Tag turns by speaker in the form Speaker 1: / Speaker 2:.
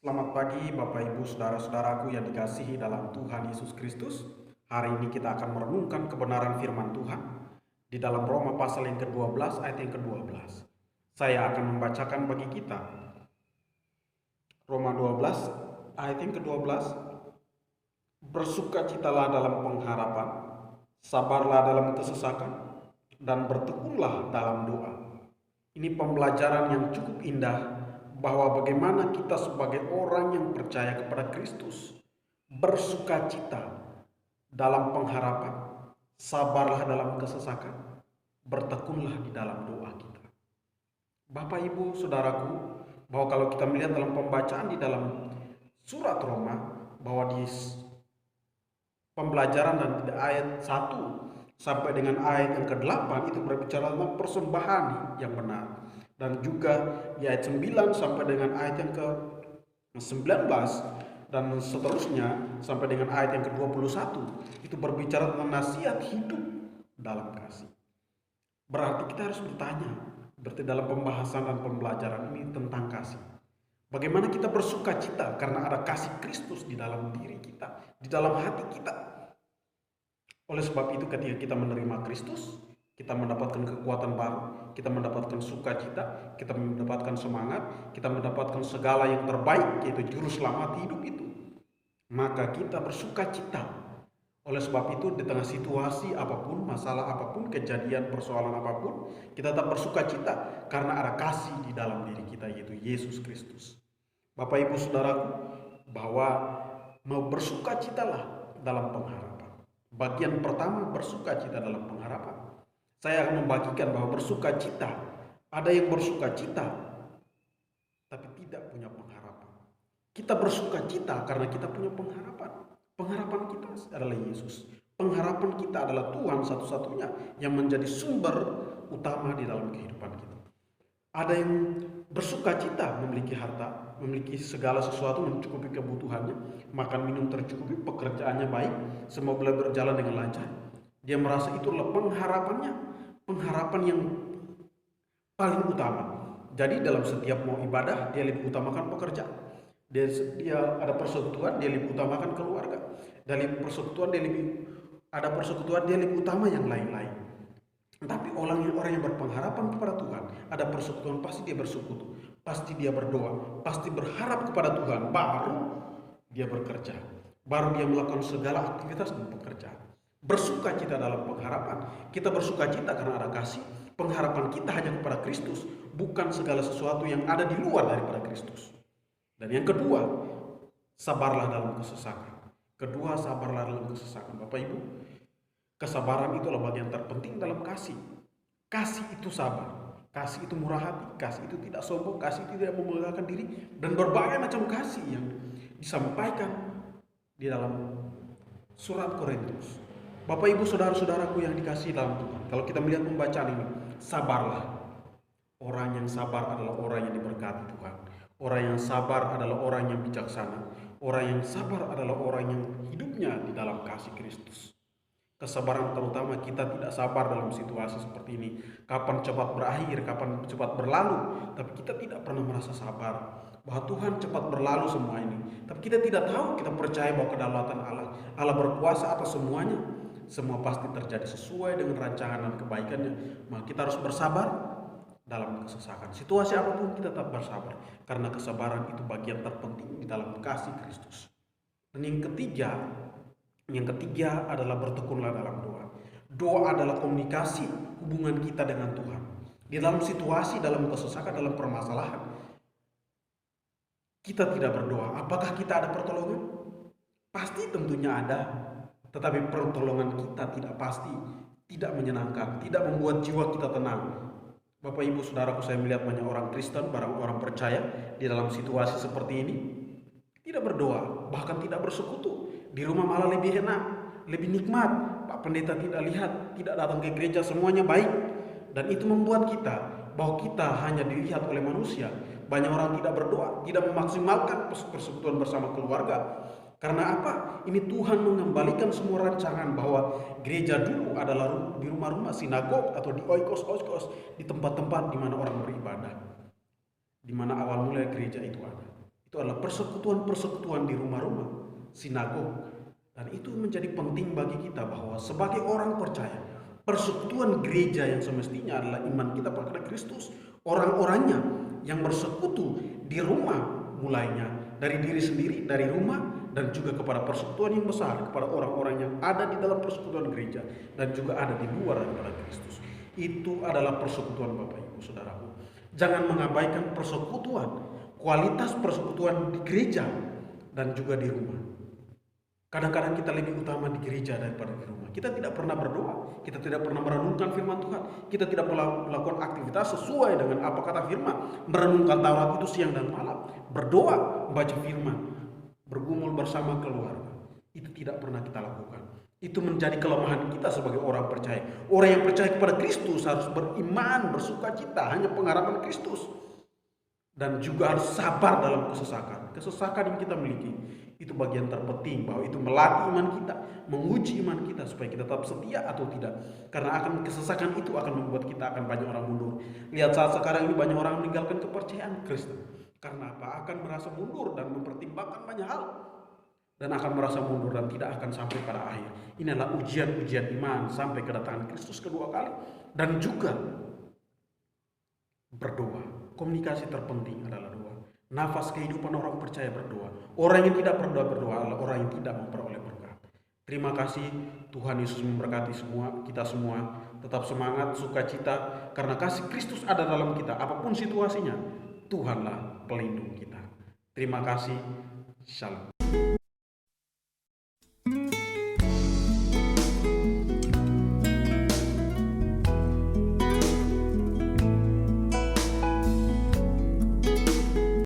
Speaker 1: Selamat pagi Bapak Ibu Saudara-saudaraku yang dikasihi dalam Tuhan Yesus Kristus. Hari ini kita akan merenungkan kebenaran firman Tuhan di dalam Roma pasal yang ke-12 ayat yang ke-12. Saya akan membacakan bagi kita Roma 12 ayat yang ke-12. Bersukacitalah dalam pengharapan, sabarlah dalam kesesakan, dan bertekunlah dalam doa. Ini pembelajaran yang cukup indah bahwa bagaimana kita sebagai orang yang percaya kepada Kristus bersukacita dalam pengharapan, sabarlah dalam kesesakan, bertekunlah di dalam doa kita. Bapak Ibu Saudaraku, bahwa kalau kita melihat dalam pembacaan di dalam surat Roma, bahwa di pembelajaran dan ayat 1 sampai dengan ayat yang ke-8 itu berbicara tentang persembahan yang benar. Dan juga di ayat 9 sampai dengan ayat yang ke-19 dan seterusnya sampai dengan ayat yang ke-21 itu berbicara tentang nasihat hidup dalam kasih. Berarti kita harus bertanya, berarti dalam pembahasan dan pembelajaran ini tentang kasih. Bagaimana kita bersuka cita karena ada kasih Kristus di dalam diri kita, di dalam hati kita. Oleh sebab itu ketika kita menerima Kristus, kita mendapatkan kekuatan baru, kita mendapatkan sukacita, kita mendapatkan semangat, kita mendapatkan segala yang terbaik, yaitu juru selamat hidup itu. Maka kita bersukacita. Oleh sebab itu di tengah situasi apapun, masalah apapun, kejadian, persoalan apapun, kita tetap bersukacita karena ada kasih di dalam diri kita, yaitu Yesus Kristus. Bapak Ibu Saudaraku, bahwa mau bersukacitalah dalam pengharapan. Bagian pertama, bersukacita dalam pengharapan. Saya akan membagikan bahwa bersukacita, ada yang bersukacita tapi tidak punya pengharapan. Kita bersukacita karena kita punya pengharapan. Pengharapan kita adalah Yesus. Pengharapan kita adalah Tuhan satu-satunya yang menjadi sumber utama di dalam kehidupan kita. Ada yang bersukacita memiliki harta, memiliki segala sesuatu mencukupi kebutuhannya, makan minum tercukupi, pekerjaannya baik, semua boleh berjalan dengan lancar. Dia merasa itu adalah pengharapannya, pengharapan yang paling utama. Jadi dalam setiap mau ibadah, dia lebih utamakan pekerjaan. Dia ada persekutuan, dia lebih utamakan keluarga. Dari persekutuan dia lebih utama yang lain-lain. Tapi orang yang berpengharapan kepada Tuhan, ada persekutuan, pasti dia bersekutu, pasti dia berdoa, pasti berharap kepada Tuhan, baru dia bekerja, baru dia melakukan segala aktivitas dan pekerjaan. Bersukacita dalam pengharapan. Kita bersukacita karena ada kasih. Pengharapan kita hanya kepada Kristus, bukan segala sesuatu yang ada di luar daripada Kristus. Dan yang kedua, sabarlah dalam kesesakan. Bapak Ibu, kesabaran itu adalah bagian terpenting dalam kasih. Kasih itu sabar, kasih itu murah hati, kasih itu tidak sombong, kasih itu tidak membanggakan diri, dan berbagai macam kasih yang disampaikan di dalam surat Korintus. Bapak Ibu Saudara-saudaraku yang dikasihi dalam Tuhan, kalau kita melihat pembacaan ini, sabarlah. Orang yang sabar adalah orang yang diberkati Tuhan. Orang yang sabar adalah orang yang bijaksana. Orang yang sabar adalah orang yang hidupnya di dalam kasih Kristus. Kesabaran terutama kita tidak sabar dalam situasi seperti ini. Kapan cepat berakhir, kapan cepat berlalu. Tapi kita tidak pernah merasa sabar bahwa Tuhan cepat berlalu semua ini. Tapi kita tidak tahu, kita percaya bahwa kedaulatan Allah. Allah berkuasa atas semuanya. Semua pasti terjadi sesuai dengan rancangan dan kebaikannya. Maka kita harus bersabar dalam kesesakan. Situasi apapun kita tetap bersabar. Karena kesabaran itu bagian terpenting di dalam kasih Kristus. Dan yang ketiga adalah bertekunlah dalam doa. Doa adalah komunikasi hubungan kita dengan Tuhan. Di dalam situasi, dalam kesesakan, dalam permasalahan, kita tidak berdoa. Apakah kita ada pertolongan? Pasti tentunya ada. Tetapi pertolongan kita tidak pasti, tidak menyenangkan, tidak membuat jiwa kita tenang. Bapak Ibu Saudaraku, saya melihat banyak orang Kristen, orang percaya di dalam situasi seperti ini tidak berdoa, bahkan tidak bersekutu. Di rumah malah lebih enak, lebih nikmat. Pak Pendeta tidak lihat, tidak datang ke gereja, semuanya baik. Dan itu membuat kita bahwa kita hanya dilihat oleh manusia. Banyak orang tidak berdoa, tidak memaksimalkan persekutuan bersama keluarga. Karena apa? Ini Tuhan mengembalikan semua rancangan bahwa gereja dulu adalah di rumah-rumah, sinagog atau di oikos-oikos, di tempat-tempat di mana orang beribadah. Di mana awal mula gereja itu ada. Itu adalah persekutuan-persekutuan di rumah-rumah, sinagog. Dan itu menjadi penting bagi kita bahwa sebagai orang percaya, persekutuan gereja yang semestinya adalah iman kita pada Kristus. Orang-orangnya yang bersekutu di rumah, mulainya dari diri sendiri, dari rumah, dan juga kepada persekutuan yang besar, kepada orang-orang yang ada di dalam persekutuan gereja dan juga ada di luar daripada Kristus. Itu adalah persekutuan Bapak Ibu Saudaraku. Jangan mengabaikan persekutuan, kualitas persekutuan di gereja dan juga di rumah. Kadang-kadang kita lebih utama di gereja daripada di rumah. Kita tidak pernah berdoa, kita tidak pernah merenungkan firman Tuhan, kita tidak melakukan aktivitas sesuai dengan apa kata firman, merenungkan Taurat itu siang dan malam, berdoa, membaca firman, bergumul bersama keluarga. Itu tidak pernah kita lakukan. Itu menjadi kelemahan kita sebagai orang percaya. Orang yang percaya kepada Kristus harus beriman, bersukacita, hanya pengharapan Kristus. Dan juga harus sabar dalam kesesakan. Kesesakan yang kita miliki itu bagian terpenting, bahwa itu melatih iman kita, menguji iman kita supaya kita tetap setia atau tidak. Karena akan kesesakan itu akan membuat kita akan banyak orang mundur. Lihat saat sekarang ini banyak orang meninggalkan kepercayaan Kristen. Karena apa? Akan merasa mundur dan mempertimbangkan banyak hal. Dan akan merasa mundur dan tidak akan sampai pada akhir. Ini adalah ujian-ujian iman sampai kedatangan Kristus kedua kali. Dan juga berdoa. Komunikasi terpenting adalah doa. Nafas kehidupan orang percaya berdoa. Orang yang tidak berdoa adalah orang yang tidak memperoleh berkat. Terima kasih, Tuhan Yesus memberkati kita semua. Tetap semangat, sukacita, karena kasih Kristus ada dalam kita. Apapun situasinya, Tuhanlah pelindung kita. Terima kasih. Shalom.